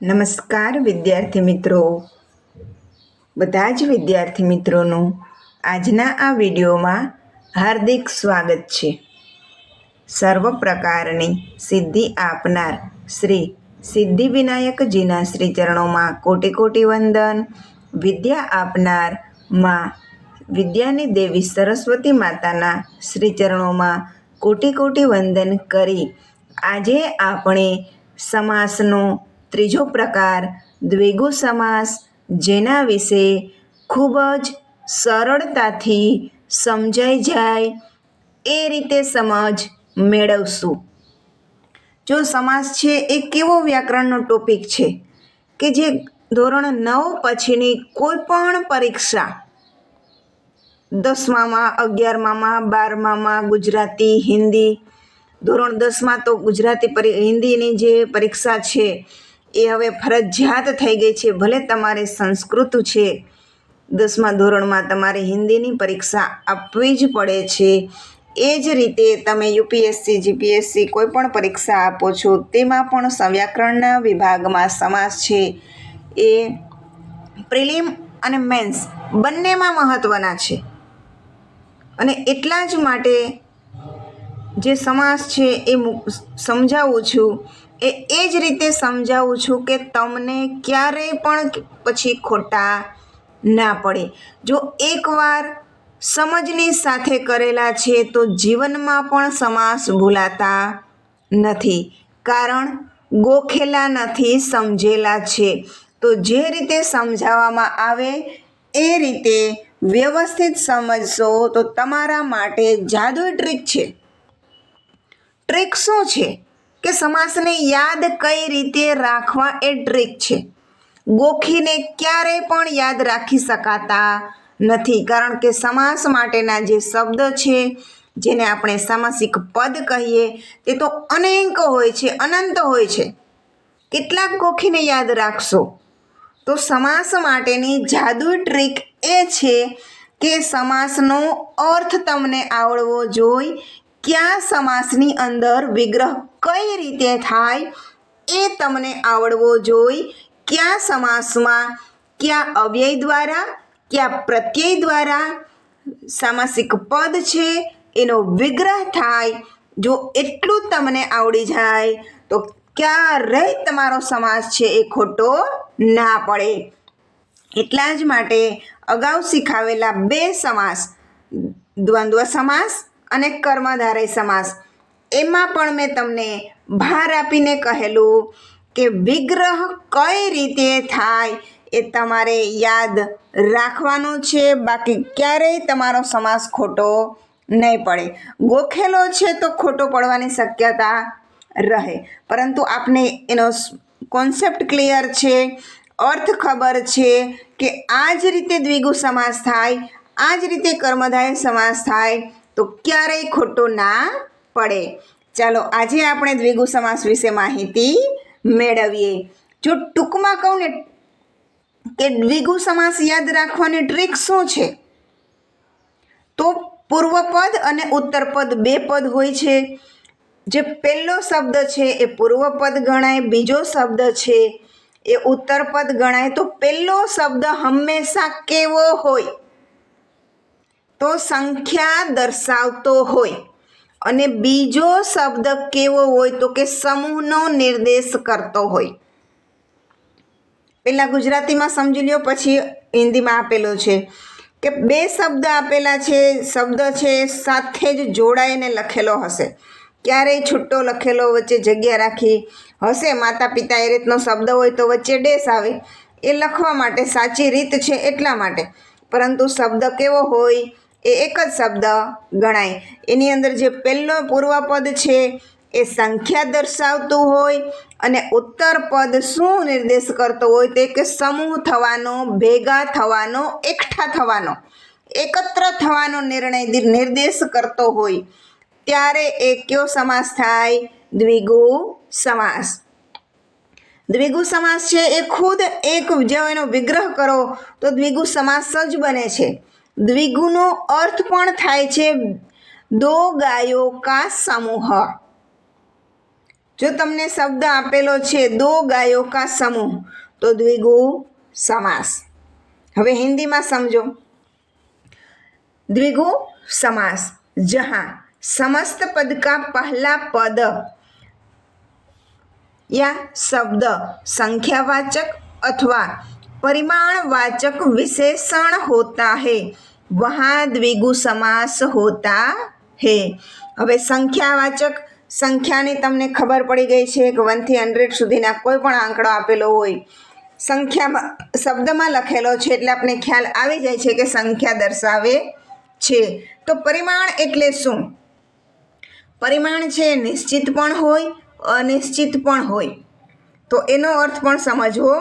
નમસ્કાર વિદ્યાર્થી મિત્રો, બધા જ વિદ્યાર્થી મિત્રોનું આજના આ વિડીયોમાં હાર્દિક સ્વાગત છે. સર્વ પ્રકારની સિદ્ધિ આપનાર શ્રી સિદ્ધિવિનાયકજીના શ્રી ચરણોમાં કોટી કોટી વંદન. વિદ્યા આપનાર માં વિદ્યાની દેવી સરસ્વતી માતાના શ્રી ચરણોમાં કોટી કોટી વંદન કરી આજે આપણે સમાસનો ત્રીજો પ્રકાર દ્વિગુ સમાસ, જેના વિશે ખૂબ જ સરળતાથી સમજાઈ જાય એ રીતે સમજ મેળવશું. જો સમાસ છે એ કેવો વ્યાકરણનો ટોપિક છે કે જે ધોરણ 9 પછીની કોઈ પણ પરીક્ષા 10મામાં, 11મામાં, 12મામાં ગુજરાતી, હિન્દી, ધોરણ 10માં તો ગુજરાતી હિન્દીની જે પરીક્ષા છે એ હવે ફરજિયાત થઈ ગઈ છે. ભલે તમારે સંસ્કૃત છે, 10મા ધોરણમાં તમારે હિન્દીની પરીક્ષા આપવી જ પડે છે. એ જ રીતે તમે યુપીએસસી, જીપીએસસી કોઈ પણ પરીક્ષા આપો છો તેમાં પણ વ્યાકરણના વિભાગમાં સમાસ છે એ પ્રિલિમ અને મેન્સ બંનેમાં મહત્ત્વના છે. અને એટલા જ માટે જે સમાસ છે એ સમજાવું છું એ જ રીતે સમજાવું છું કે તમને ક્યારેય પણ પછી ખોટા ના પડે. જો એકવાર સમજની સાથે કરેલા છે તો જીવનમાં પણ સમાસ ભૂલાતા નથી, કારણ ગોખેલા નથી, સમજેલા છે. તો જે રીતે સમજાવવામાં આવે એ રીતે વ્યવસ્થિત સમજશો તો તમારા માટે જાદુઈ ટ્રીક છે. ટ્રીક શું છે કે સમાસને યાદ કઈ રીતે રાખવા એ ટ્રીક છે. ગોખીને ક્યારેય પણ યાદ રાખી શકાતા નથી, કારણ કે સમાસ માટેના જે શબ્દ છે જેને આપણે સામાસિક પદ કહીએ તે તો અનેક હોય છે, અનંત હોય છે. કેટલાક ગોખીને યાદ રાખશો? તો સમાસ માટેની જાદુઈ ટ્રીક એ છે કે સમાસનો અર્થ તમને આવડવો જોઈએ. ક્યાં સમાસની અંદર વિગ્રહ કઈ રીતે થાય એ તમને આવડવો જોઈએ. ક્યાં સમાસમાં ક્યાં અવ્યય દ્વારા, ક્યાં પ્રત્યય દ્વારા સામાસિક પદ છે એનો વિગ્રહ થાય. જો એટલું તમને આવડી જાય તો ક્યારેય તમારો સમાસ છે એ ખોટો ના પડે. એટલા જ માટે અગાઉ શીખાવેલા 2 સમાસ, દ્વંદ્વ સમાસ અને કર્મધારય સમાસ, એમાં પણ મેં તમને ભાર આપીને કહેલું કે વિગ્રહ કઈ રીતે થાય એ તમારે યાદ રાખવાનો છે. બાકી ક્યારેય તમારો સમાસ ખોટો નહીં પડે. ગોખેલો છે તો ખોટો પડવાની શક્યતા રહે, પરંતુ આપને એનો કોન્સેપ્ટ ક્લિયર છે, અર્થ ખબર છે કે આ જ રીતે દ્વિગુ સમાસ થાય, આ જ રીતે કર્મધારય સમાસ થાય તો ક્યારેય ખોટો ના પડે. ચાલો આજે આપણે દ્વિગુ સમાસ વિશે માહિતી મેળવીએ. જો ટૂંકમાં કહું ને કે દ્વિગુ સમાસ યાદ રાખવાની ટ્રીક શું છે, તો પૂર્વપદ અને ઉત્તરપદ 2 પદ હોય છે. જે પહેલો શબ્દ છે એ પૂર્વપદ ગણાય, બીજો શબ્દ છે એ ઉત્તરપદ ગણાય. તો પહેલો શબ્દ હંમેશા કેવો હોય? તો સંખ્યા દર્શાવતો હોય. અને બીજો શબ્દ કેવો હોય? તો કે સમૂહનો નિર્દેશ કરતો હોય. પહેલા ગુજરાતીમાં સમજી લ્યો, પછી હિન્દીમાં આપેલો છે કે 2 શબ્દ આપેલા છે. શબ્દ છે સાથે જ જોડાઈને લખેલો હશે, ક્યારેય છૂટો લખેલો વચ્ચે જગ્યા રાખી હશે. માતા પિતા એ રીતનો શબ્દ હોય તો વચ્ચે ડેશ આવે, એ લખવા માટે સાચી રીત છે એટલા માટે. પરંતુ શબ્દ કેવો હોય? એ એક જ શબ્દ ગણાય. એની અંદર જે પહેલો પૂર્વપદ છે એ સંખ્યા દર્શાવતું હોય અને ઉત્તરપદ શું નિર્દેશ કરતો હોય? તે કે સમૂહ થવાનો, ભેગા થવાનો, એકઠા થવાનો, એકત્ર થવાનો નિર્દેશ કરતો હોય. ત્યારે એ કયો સમાસ થાય? દ્વિગુ સમાસ. દ્વિગુ સમાસ છે એ ખુદ એક જો એનો વિગ્રહ કરો તો દ્વિગુ સમાસ જ બને છે. દ્વિગુનો અર્થ પણ થાય છે 2 ગાયો કા સમૂહ. જો તમને શબ્દ આપેલો છે દો ગાયો કા સમૂહ તો દ્વિગુ સમાસ. હવે હિન્દીમાં समझो. द्विगु समास जहाँ समस्त पद का पहला पद या शब्द संख्यावाचक अथवा परिमाणवाचक विशेषण होता है वहाँ द्विगु समास होता है. હવે સંખ્યાવાચક સંખ્યાની તમને ખબર પડી ગઈ છે કે 1 થી 100 સુધીના કોઈ પણ આંકડો આપેલો હોય, સંખ્યામાં શબ્દમાં લખેલો છે એટલે આપણે ખ્યાલ આવી જાય છે કે સંખ્યા દર્શાવે છે. તો પરિમાણ એટલે શું? પરિમાણ છે નિશ્ચિત પણ હોય, અનિશ્ચિત પણ હોય. તો એનો અર્થ પણ સમજવો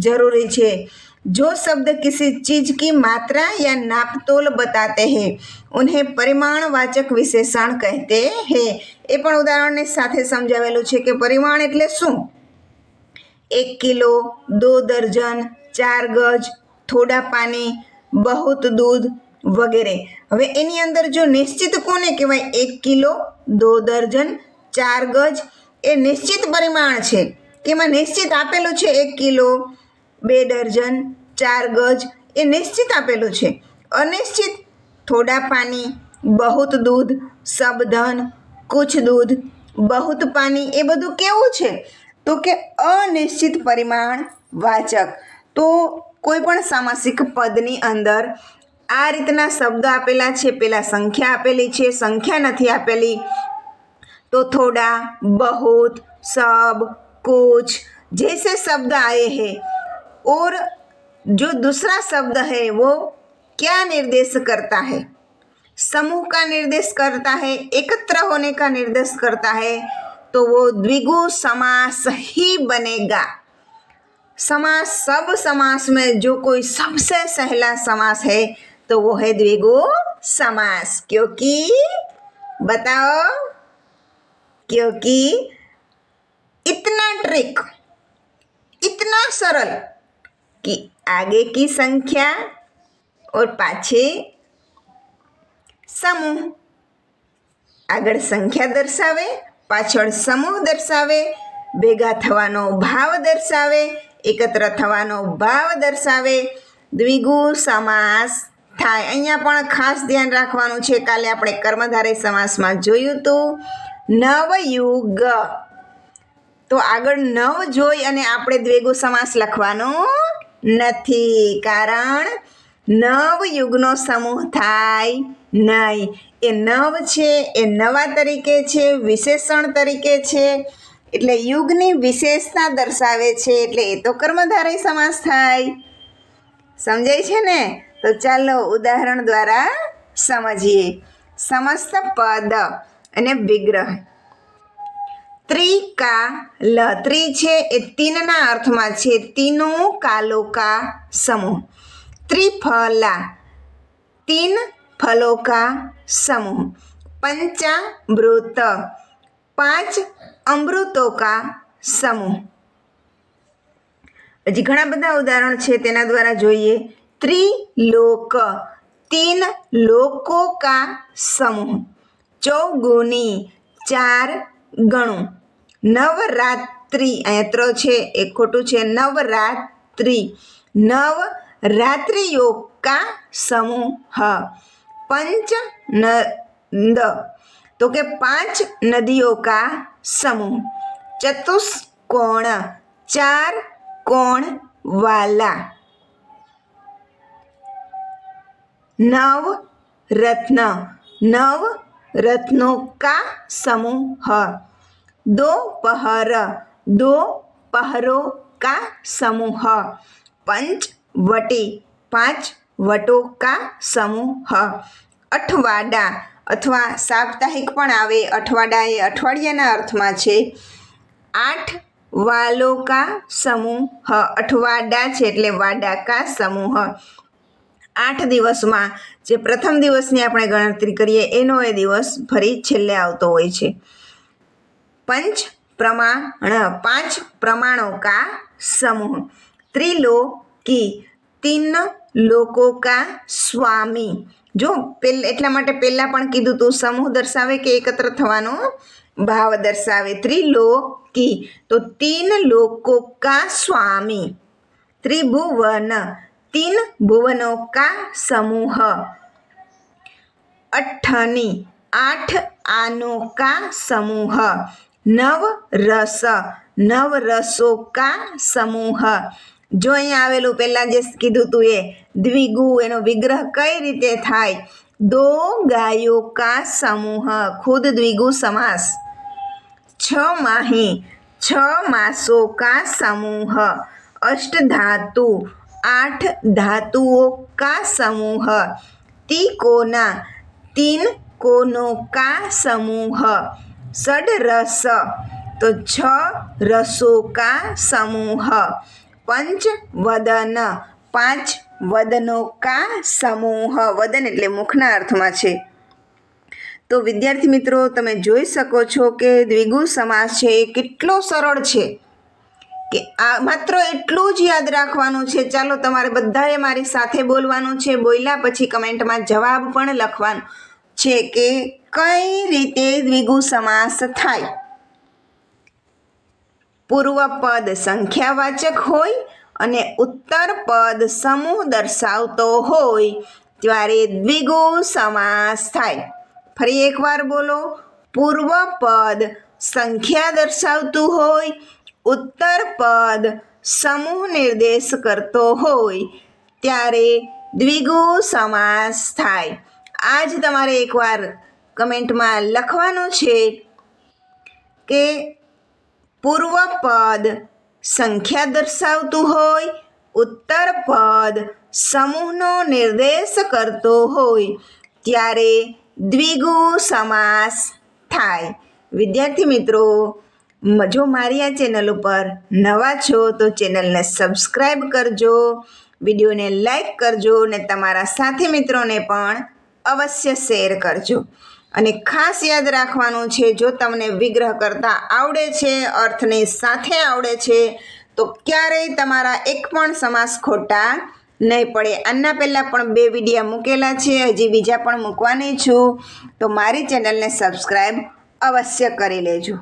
जरूरी છે. जो शब्द किसी चीज की मात्रा या नापतोल बताते हैं उन्हें परिमाणवाचक विशेषण कहते हैं. એ પણ ઉદાહરણની સાથે સમજાવેલું છે કે પરિમાણ એટલે શું? 1 કિલો, 2 દર્જન, 4 ગજ, થોડા પાણી, બહુત દૂધ વગેરે. હવે એની અંદર જો નિશ્ચિત કોને કહેવાય? 1 કિલો, 2 દર્જન, 4 ગજ એ નિશ્ચિત પરિમાણ છે કે એમાં નિશ્ચિત આપેલું છે 1 કિલો, 2 દર્જન, 4 ગજ એ નિશ્ચિત આપેલું છે. અનિશ્ચિત થોડા પાણી, બહુત દૂધ, સબ ધન, કુછ દૂધ, બહુત પાણી એ બધું કેવું છે? તો કે અનિશ્ચિત પરિમાણ વાચક. તો કોઈ પણ સામાસિક પદની અંદર આ રીતના શબ્દ આપેલા છે. પહેલાં સંખ્યા આપેલી છે, સંખ્યા નથી આપેલી तो थोड़ा, बहुत, सब, कुछ जैसे शब्द आए हैं और जो दूसरा शब्द है वो क्या निर्देश करता है? समूह का निर्देश करता है, एकत्र होने का निर्देश करता है, तो वो द्विगु समास ही बनेगा. समास सब समास में जो कोई सबसे पहला समास है तो वो है द्विगु समास. क्योंकि बताओ, क्योंकि इतना ट्रिक, इतना सरल कि आगे की संख्या और पाछे समूह. આગળ સંખ્યા દર્શાવે, પાછળ સમૂહ દર્શાવે, ભેગા થવાનો ભાવ દર્શાવે, એકત્ર થવાનો ભાવ દર્શાવે, દ્વિગુ સમાસ થાય. અહીંયા પણ ખાસ ધ્યાન રાખવાનું છે, કાલે આપણે કર્મધારય સમાસમાં જોયું હતું નવયુગ. તો આગળ નવ જોઈ અને આપણે દ્વિગુ સમાસ લખવાનો નથી, કારણ નવયુગનો સમૂહ થાય નહીં. એ નવ છે એ નવા તરીકે છે, વિશેષણ તરીકે છે, એટલે યુગની વિશેષતા દર્શાવે છે, એટલે એ તો કર્મધારય સમાસ થાય. સમજાય છે ને? તો ચાલો ઉદાહરણ દ્વારા સમજીએ. સમસ્ત પદ અને વિગ્રહ. ત્રિકાલ, ત્રિ છે એ તીનના અર્થમાં છે, તીનો કાલો કા સમૂહ. त्रिफला, 3 फलों का समूह. पंचामृत, 5 अमृतों का समूह. હજી ઘણા બધા ઉદાહરણ છે તેના દ્વારા જોઈએ. त्रिलोक, 3 लोकों का समूह. चौगुनी, 4 ગણું. નવરાત્રિ, અહીંયા ત્ર છે એ ખોટું છે, નવરાત્રિ, 9 रात्रियों का समूह. पंच नद, तो के 5 नदियों का समूह. चतुष्कोण, 4 कोण वाला. नव रत्न, 9 रत्नों का समूह. दोपहर, 2 पहरों का समूह. पंचवटी, 5 वटों का समूह. अठवाडा अथवा साप्ताहिक पण आवे, अठवाडा ए अठवाडियाना अर्थमां छे. 8 वालों का समूह. अठवाडा छे એટલે વાડા કા સમૂહ. 8 દિવસમાં જે પ્રથમ દિવસની આપણે ગણતરી કરીએ એનો એ દિવસ ફરી છેલ્લે આવતો હોય છે. पंच प्रमाण, 5 प्रमाणों का समूह. त्रिलोकी, 3 लोकों का स्वामी. જો એટલા માટે પહેલાં પણ કીધું તું, સમૂહ દર્શાવે કે એકત્ર થવાનો भाव दर्शावे त्रिलोकी तो 3 लोकों का स्वामी। त्रिभुवन 3 भुवनों का समूह। अट्ठनी 8 आनों का समूह। नव रस 9 रसों का समूह। जो અહીંયા આવેલું પહેલાં જે કીધું તું એ દ્વિગુ એનો વિગ્રહ કઈ રીતે થાય? 2 ગાયો का समूह खुद द्विगु समास। 6 माही 6 मासों का समूह। अष्ट धातु 8 धातुओं का समूह। तिकोना 3 कोनों का समूह। षड रस तो 6 रसों का समूह। पंच वदन 5 वदनों का समूह। वदन એટલે મુખના અર્થમાં છે। તો વિદ્યાર્થી મિત્રો તમે જોઈ શકો છો કે દ્વિગુ સમાસ છે એ કેટલો સરળ છે કે આ માત્ર એટલું જ યાદ રાખવાનું છે। ચાલો તમારે બધાએ મારી સાથે બોલવાનું છે। બોલ્યા પછી કમેન્ટમાં જવાબ પણ લખવાનો છે કે કઈ રીતે દ્વિગુ સમાસ થાય। પૂર્વ પદ સંખ્યાવાચક હોય અને ઉત્તર પદ સમૂહ દર્શાવતો હોય ત્યારે દ્વિગુ સમાસ થાય। ફરી એકવાર બોલો। પૂર્વ પદ સંખ્યા દર્શાવતું હોય, ઉત્તર પદ સમૂહ નિર્દેશ કરતો હોય ત્યારે દ્વિગુ સમાસ થાય। આજ તમારે એકવાર કમેન્ટમાં લખવાનું છે કે પૂર્વ પદ સંખ્યા દર્શાવતું હોય, ઉત્તર પદ સમૂહનો નિર્દેશ કરતો હોય ત્યારે દ્વિગુ સમાસ થાય। વિદ્યાર્થી મિત્રો જો મારી આ ચેનલ ઉપર નવા છો તો ચેનલને સબસ્ક્રાઈબ કરજો, વિડીયોને લાઈક કરજો અને તમારા સાથી મિત્રોને પણ અવશ્ય શેર કરજો। અને ખાસ યાદ રાખવાનું છે જો તમને વિગ્રહ કરતાં આવડે છે, અર્થની સાથે આવડે છે તો ક્યારેય તમારા એક પણ સમાસ ખોટા નહીં પડે। આના પહેલાં પણ 2 વિડીયા મૂકેલા છે, હજી બીજા પણ મૂકવાની છું, તો મારી ચેનલને સબસ્ક્રાઈબ અવશ્ય કરી લેજો।